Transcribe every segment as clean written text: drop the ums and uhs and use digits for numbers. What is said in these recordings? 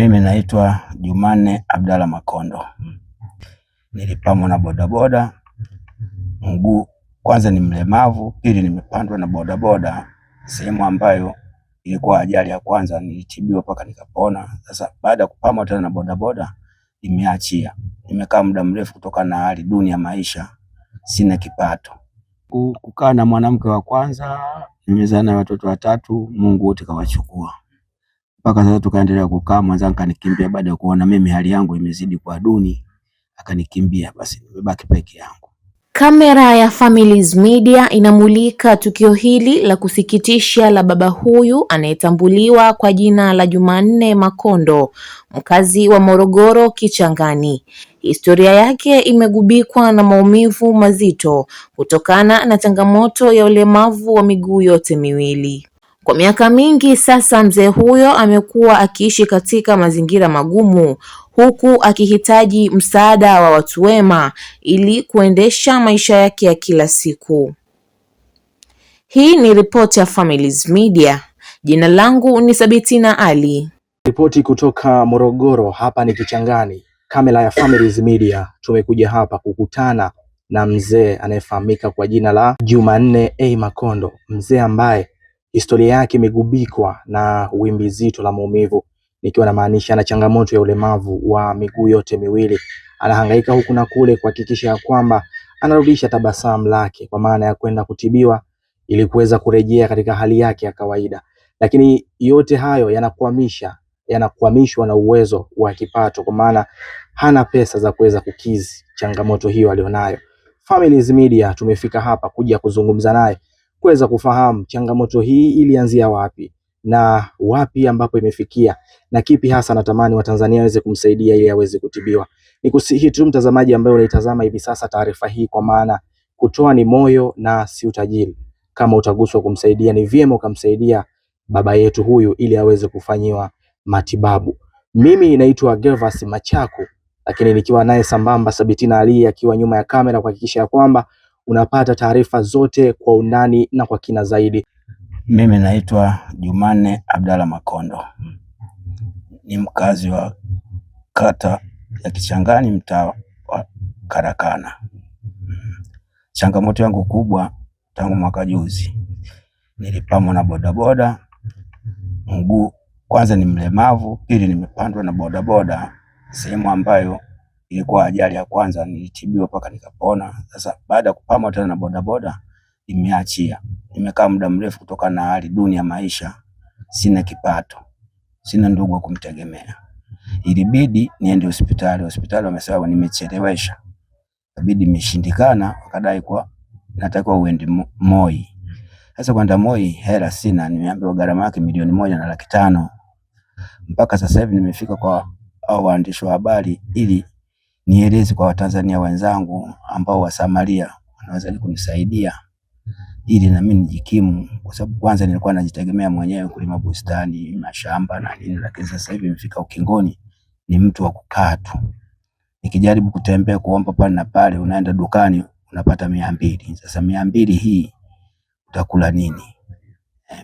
Mimi naitwa Jumanne Abdalla Makondo. Nilipamwa na bodaboda, mguu kwanza ni mlemavu, pili nimepandwa na bodaboda sehemu ambayo ilikuwa ajali ya kwanza, nilitibiwa mpaka nikapona. Sasa baada ya kupamwa tena na bodaboda nimeachia. Nimekaa muda mrefu kutokana na hali duni ya maisha, sina kipato. Kukaa na mwanamke wa kwanza, nimezaa na watoto watatu, Mungu wote kawachukua. Mpaka sasa tukaendelea kukaa, mwanzangu kanikimbia baada ya kuona mimi hali yangu imezidi kwa duni, akanikimbia, basi nimebaki peke yangu. Kamera ya Families Media inamulika tukio hili la kusikitisha la baba huyu anayetambuliwa kwa jina la Jumanne Makondo, mkazi wa Morogoro Kichangani. Historia yake imegubikwa na maumivu mazito kutokana na changamoto ya ulemavu wa miguu yote miwili. Kwa miaka mingi sasa mzee huyo amekuwa akiishi katika mazingira magumu, huku akihitaji msaada wa watu wema ili kuendesha maisha yake ya kila siku. Hii ni ripoti ya Families Media. Jina langu ni Sabitina Ali. Ripoti kutoka Morogoro, hapa ni Kichangani. Kamera ya Families Media tumekuja hapa kukutana na mzee anayefahamika kwa jina la Jumanne Makondo, mzee ambaye historia yake imegubikwa na wimbi zito la maumivu, nikiwa na maanisha na changamoto ya ulemavu wa miguu yote miwili. Anahangaika huku na kule kuhakikisha ya kwamba anarudisha tabasamu lake, kwa maana ya kwenda kutibiwa ili kuweza kurejea katika hali yake ya kawaida. Lakini yote hayo yanakwamishwa na uwezo wa kipato, kwa maana hana pesa za kuweza kukizi changamoto hiyo alionayo. Families Media tumefika hapa kuja kuzungumza naye, kuweza kufahamu changamoto hii ilianzia wapi na wapi ambapo imefikia, na kipi hasa natamani Watanzania waweze kumsaidia ili aweze kutibiwa. Nikusihi tu mtazamaji ambaye unaitazama hivi sasa taarifa hii, kwa maana kutoa ni moyo na si utajiri. Kama utaguswa kumsaidia, ni vyema ukamsaidia baba yetu huyu ili aweze kufanyiwa matibabu. Mimi naitwa Gervas Machaku, lakini nikiwa naye sambamba Sabitina Ali akiwa nyuma ya kamera kuhakikisha ya kwamba unapata taarifa zote kwa undani na kwa kina zaidi. Mimi naitwa Jumanne Abdalla Makondo, ni mkazi wa kata ya Kichangani, mtaa wa Karakana. Changamoto yangu kubwa tangu mwaka juzi, nilipamwa na bodaboda, mguu kwanza ni mlemavu, pili nimepandwa na bodaboda sehemu ambayo ilikuwa ajali ya kwanza, nilitibiwa mpaka nikapona. Sasa baada ya kupamwa tena na bodaboda nimeachia. Nimekaa muda mrefu kutokana na hali duni ya maisha, sina kipato, sina ndugu wa kumtegemea. Ilibidi niende hospitali. Hospitali wamesema nimechelewesha, ilibidi imeshindikana, wakadai kwa natakiwa uende Moi. Sasa kwenda Moi hela sina, nimeambiwa gharama yake 1,500,000. Mpaka sasa hivi nimefika kwa waandishi wa habari ili nieleze kwa Watanzania wenzangu ambao wasamaria wanaweza kunisaidia ili na mimi nijikimu, kwa sababu kwanza nilikuwa najitegemea mwenyewe kulima bustani, mashamba na nini, lakini sasa hivi nimefika ukingoni, ni mtu wa kukaa tu. Nikijaribu kutembea kuomba pale na pale, unaenda dukani unapata 200. Sasa 200 hii utakula nini?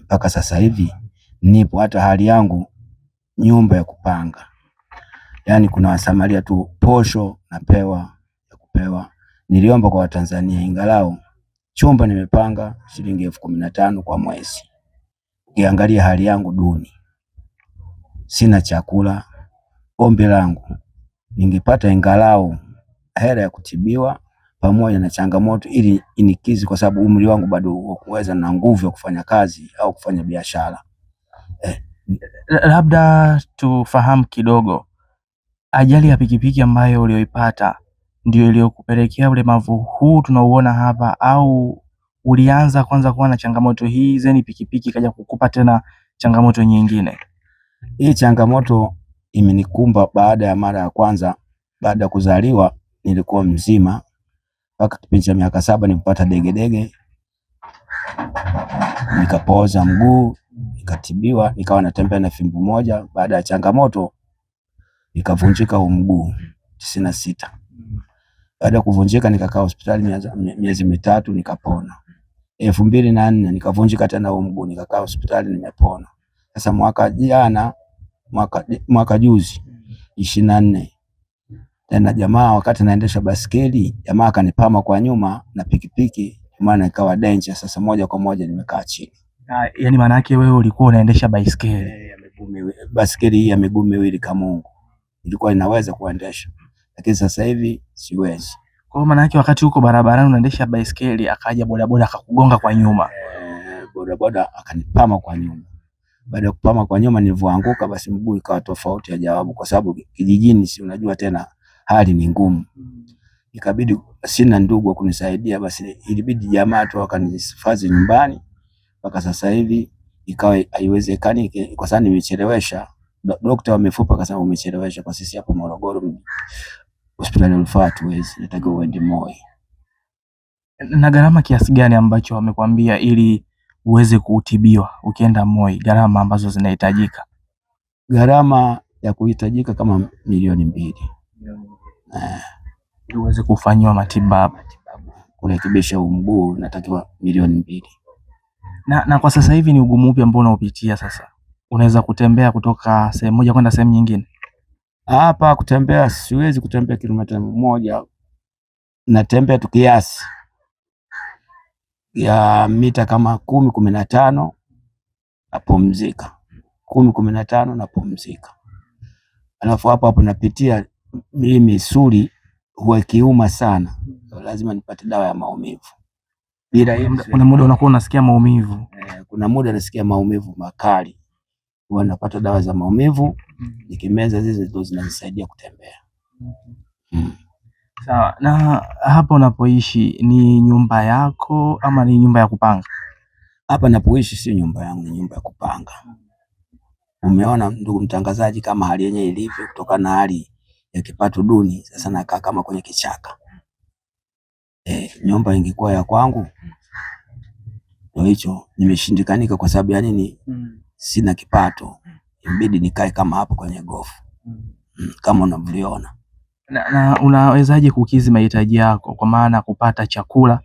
Mpaka sasa hivi nipo, hata hali yangu nyumba ya kupanga, yani kuna wasamaria tu, posho napewa ya kupewa. Niliomba kwa Watanzania ingalau chumba nimepanga shilingi 15,000 kwa mwezi. Ukiangalia hali yangu duni, sina chakula. Ombi langu ningepata ingalau hela ya kutibiwa pamoja na changamoto ili inikizi, kwa sababu umri wangu bado kuweza na nguvu ya kufanya kazi au kufanya biashara. Labda tufahamu kidogo, ajali ya pikipiki ambayo ulioipata ndio iliyokupelekea ulemavu huu tunauona hapa, au ulianza kwanza kuwa na changamoto hii zeni pikipiki kaja kukupa tena changamoto nyingine? Hii changamoto imenikumba baada ya mara ya kwanza. Baada ya kuzaliwa nilikuwa mzima mpaka kipindi cha miaka 7 nilipata degedege, nikapoza mguu, nikatibiwa, nikawa natembea na fimbo moja. Baada ya changamoto nikavunjika mguu 96. Baada ya kuvunjika nikakaa hospitali miezi 3 nikapona. 2004 nikavunjika tena mguu, nikakaa hospitali nimepona. Sasa mwaka jana mwaka juzi 24. Tena jamaa wakati naendesha baskeli, jamaa akanipama kwa nyuma na pikipiki, maana ikawa danger. Sasa moja kwa moja nimekaa chini. Yaani maana yake wewe ulikuwa unaendesha baiskeli? Baskeli hii ya miguu miwili Kamungu ilikuwa inaweza kuendesha, lakini sasa hivi siwezi. Kwa maana yake wakati uko barabarani unaendesha baiskeli, akaja bodaboda akakugonga kwa nyuma? Bodaboda akanipama kwa nyuma. Baada ya kupama kwa nyuma, nilivyoanguka basi mguu ikawa tofauti ya jawabu, kwa sababu kijijini, si unajua tena hali ni ngumu. Ikabidi, sina ndugu wa kunisaidia, basi ilibidi jamaa tu wakanihifadhi nyumbani. Mpaka sasa hivi ikawa haiwezekani kwa sababu nimechelewesha. Daktari wa mifupa akasema umechelewesha, kwa sisi hapa Morogoro hospitali ya rufaa hatuwezi, nataka uende Moi. Na gharama kiasi gani ambacho wamekwambia ili uweze kutibiwa ukienda Moi, gharama ambazo zinahitajika? Gharama ya kuhitajika kama 2 milioni. Ili uweze kufanyiwa matibabu, kurekebisha mguu, natakiwa 2 milioni. Na kwa sasa hivi ni ugumu upi ambao unaopitia sasa? Unaweza kutembea kutoka sehemu moja kwenda sehemu nyingine? Hapa kutembea siwezi kutembea kilomita 1, natembea tu kiasi ya mita kama 10-15, napumzika 10-15, napumzika. Alafu hapo napitia mimi misuli huwa kiuma sana, lazima nipate dawa ya maumivu. Bila hiyo kuna muda unakuwa unasikia maumivu. Kuna muda nasikia maumivu makali, huwa napata dawa za maumivu, nikimeza zile ndio zinanisaidia kutembea. Sawa. Na hapa unapoishi ni nyumba yako ama ni nyumba ya kupanga? Hapa napoishi sio nyumba yangu, ni nyumba ya kupanga. Umeona ndugu mtangazaji, kama hali yenyewe ilivyo, kutokana na hali ya kipato duni. Sasa nakaa kama kwenye kichaka. Nyumba ingekuwa ya kwangu, ndio hicho nimeshindikanika kwa sababu ya nini? Sina kipato, inabidi nikae kama hapo kwenye gofu kama unavyoona. Na unawezaje kukizi mahitaji yako, kwa maana kupata chakula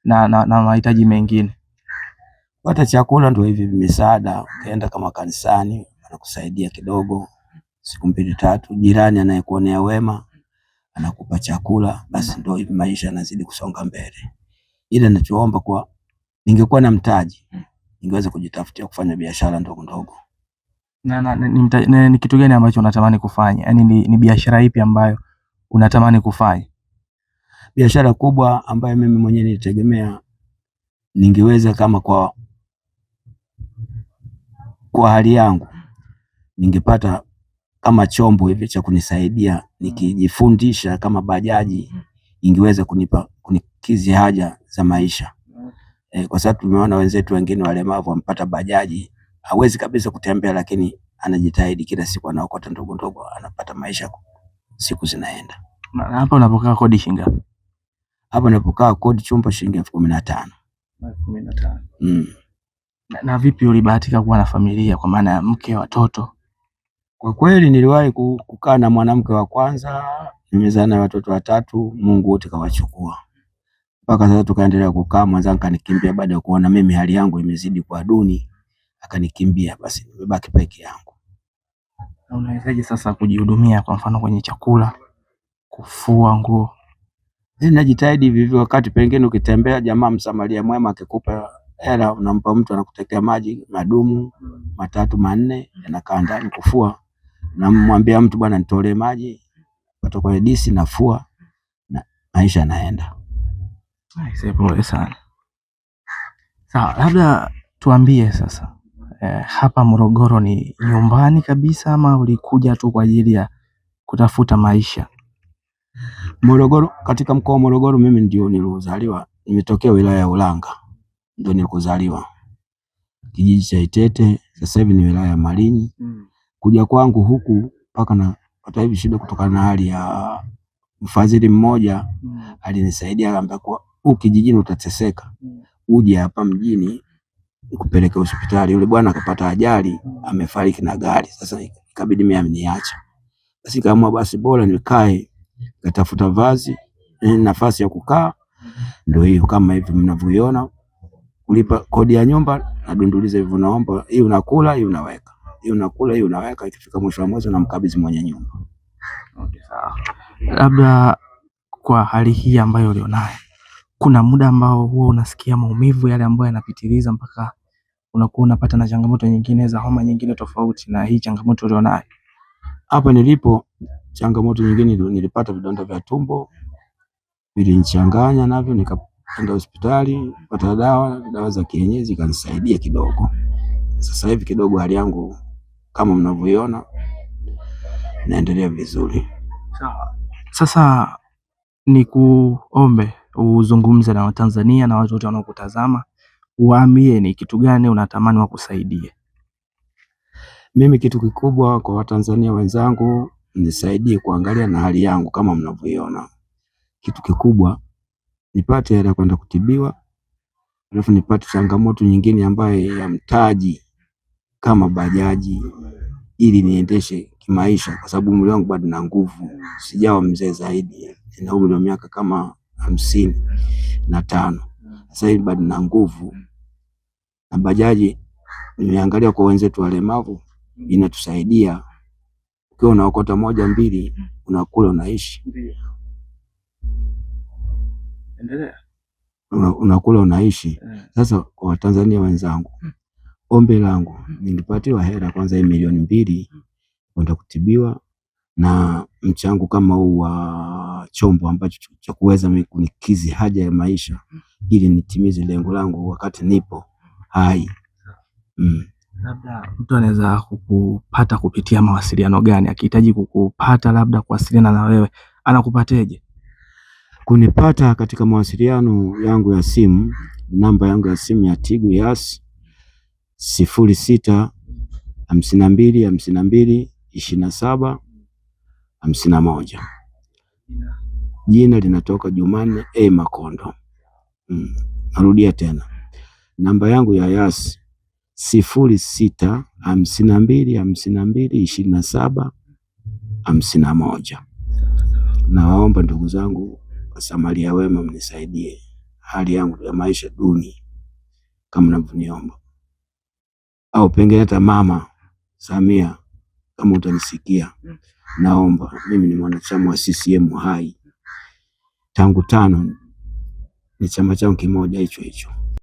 na mahitaji mengine? Kupata chakula ndio hivi misaada, ukienda kama kanisani anakusaidia kidogo, siku 2-3, jirani anayekuonea wema anakupa chakula, basi ndio hivi maisha yanazidi kusonga mbele. Ila ninachoomba kwa ningekuwa na mtaji, ningeweza kujitafutia kufanya biashara ndogo ndogo. Ni kitu gani ambacho unatamani kufanya? Yaani ni biashara ipi ambayo unatamani kufanya? Biashara kubwa ambayo mimi mwenyewe nilitegemea ningeweza kama kwa hali yangu ningepata kama chombo hivi cha kunisaidia nikijifundisha, kama bajaji ingeweza kunikizi haja za maisha. Kwa sababu tumeona wenzetu wengine walemavu wampata bajaji, hawezi kabisa kutembea, lakini anajitahidi kila siku, anaokota ndogo ndogo, anapata maisha, siku zinaenda. Na hapa unapokaa kodi shilingi ngapi? Hapa unapokaa kodi chumba shilingi 15,000. 15,000. Na vipi ulibahatika kuwa na familia, kwa maana ya mke, watoto? Kwa kweli niliwahi kukaa na mwanamke wa kwanza, nimezaa na watoto 3, Mungu wote kawachukua. Mpaka sasa tukaendelea kukaa, mwanzangu kanikimbia baada ya kuona mimi hali yangu imezidi kwa duni, akanikimbia, basi nimebaki peke yangu. Na unawezaje sasa kujihudumia, kwa mfano kwenye chakula, kufua nguo? Najitahidi vivyo, wakati pengine ukitembea, jamaa msamaria mwema akikupa hela, unampa mtu anakutekea maji madumu 3-4, yanakaa ndani kufua. Namwambia mtu bwana nitolee maji, pata kwa disi nafua, na maisha yanaenda. Pole sana. Sawa, labda tuambie sasa, hapa Morogoro ni nyumbani kabisa ama ulikuja tu kwa ajili ya kutafuta maisha? Morogoro, katika mkoa wa Morogoro mimi ndio nilizaliwa, nimetokea wilaya ya Ulanga, ndio nilikuzaliwa. Kijiji cha Itete, sasa hivi ni wilaya ya Malinyi. Kuja kwangu huku mpaka na hata hivi shida kutokana na hali ya mfadhili mmoja alinisaidia, akaniambia kwa huku kijijini utateseka, uje hapa mjini nikupeleke hospitali. Yule bwana akapata ajali, amefariki na gari. Sasa ikabidi mimi amniacha. Basi kaamua basi bora nikae, natafuta vazi, nafasi ya kukaa. Ndio hiyo kama hivi mnavyoiona, kulipa kodi ya nyumba, nadunduliza hivyo, naomba hii unakula, hii unaweka. hii unakula, hii unaweka, ikifika mwisho wa mwezi unamkabidhi mwenye nyumba. Okay, sawa. Labda kwa hali hii ambayo ulionayo, kuna muda ambao huwa unasikia maumivu yale ambayo yanapitiliza mpaka unakuwa unapata na changamoto nyingine za homa nyingine tofauti na hii changamoto ulionayo? Hapa nilipo changamoto nyingine nilipata vidonda vya tumbo, vilinichanganya navyo, nikaenda hospitali kupata dawa za kienyeji kanisaidia kidogo. Sasa hivi kidogo hali yangu kama mnavyoiona naendelea vizuri. Sawa. Sasa ni kuombe uzungumze na Watanzania na watu wote wanaokutazama, uwaambie ni kitu gani unatamani wakusaidie. Mimi kitu kikubwa kwa Watanzania wenzangu, nisaidie kuangalia na hali yangu kama mnavyoiona. Kitu kikubwa nipate hela kwenda kutibiwa, alafu nipate changamoto nyingine ambayo ya mtaji kama bajaji, ili niendeshe kimaisha, kwa sababu mwili wangu bado na nguvu, sijawa mzee zaidi, nina umri wa miaka kama 55. Sasa hivi bado na nguvu, na bajaji nimeangalia kwa wenzetu walemavu inatusaidia. Ukiwa unaokota 1 2 unakula unaishi. Endelea. Unakula unaishi. Sasa kwa Watanzania wenzangu, ombi langu ningepatiwa hela kwanza 2,000,000 kwenda kutibiwa, na mchango kama huu wa chombo ambacho cha kuweza kunikizi haja ya maisha, ili nitimize lengo langu wakati nipo hai. Labda mtu anaweza kukupata kupitia mawasiliano gani? Akihitaji kukupata labda kuwasiliana na wewe, anakupateje? Kunipata katika mawasiliano yangu ya simu, namba yangu ya simu ya Tigo Yas 0652522751. Jina linatoka Jumanne A Makondo. Narudia tena, namba yangu ya Yas 0652522751. Nawaomba ndugu zangu Wasamaria wema, mnisaidie, hali yangu ya maisha duni kama mnavyoniomba, au pengine hata Mama Samia kama utanisikia, naomba. Mimi ni mwanachama wa CCM hai tangu 5, ni chama changu kimoja hicho hicho.